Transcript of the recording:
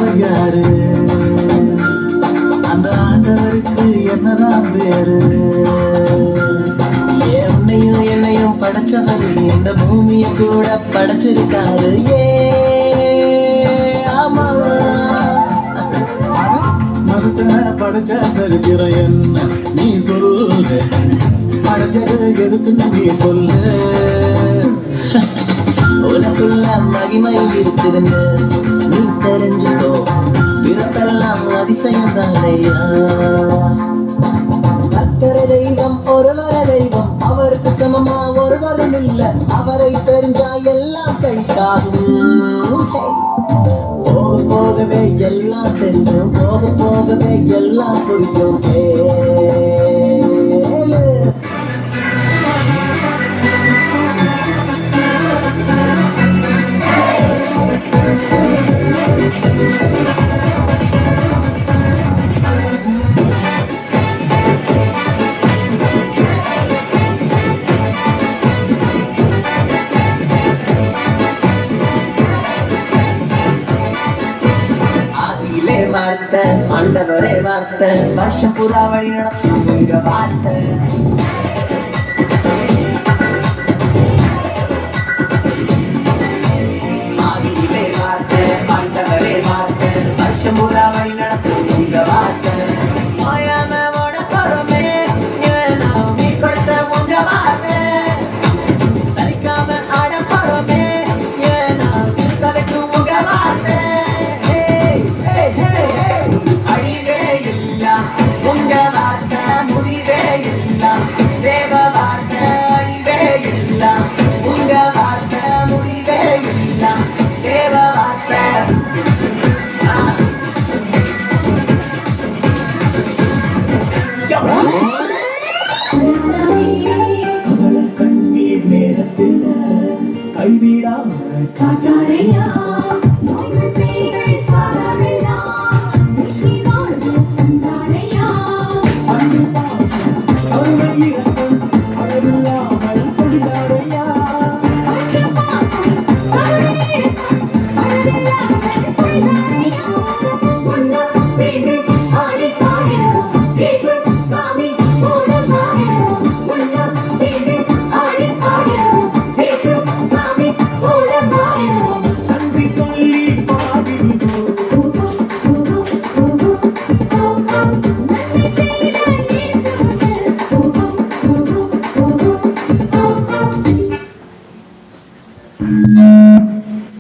அவர் யாரு? அந்த ஆண்டவருக்கு என்னதான் பேரு? உன்னையும் என்னையும் படைச்சவர் இந்த பூமிய கூட படைச்சிருக்காரு. ஆமா, மனுஷன படைச்ச சரித்திரம் என்ன நீ சொல்லு? படைச்சது எதுக்குன்னு நீ சொல்லு. உனக்குள்ள மகிமை இருக்குதுன்னு நீ தெரிஞ்சுக்கோ. பிறப்பெல்லாம் அதிசயம் தானையா. கர்த்தர் தெய்வம், ஒருவர தெய்வம், அவருக்கு சமமா ஒருவரும் இல்ல. அவரை தெரிஞ்சா எல்லாம் செழிக்காகும். போக போகவே எல்லாம் தெரியும், போக போகவே எல்லாம் புரியும். வார்த்தை ஆண்டவரே வார்த்தை, வருஷம் புறா வழி நடத்துங்க வார்த்தை. ஆதியிலே வார்த்தை ஆண்டவரே வார்த்தை, வருஷம் புறா வழி நடத்துங்க வார்த்தை. மாயாமோட பரமே நீ கொடுத்த உங்க வார்த்தை, சலிக்காம ஆட பரமே சிரிக்க வைக்கும் உங்க வார்த்தை. உங்க வார்த்தை முடிவே இல்ல, தேவ வார்த்தை அழிவே இல்ல. உங்க வார்த்தை முடிவே இல்ல, தேவ வார்த்தை. கண்ணீர் நேரத்தில் கைவிடாம காட்டாரையா. நன்றி சொல்லி பாடிடுவோம்.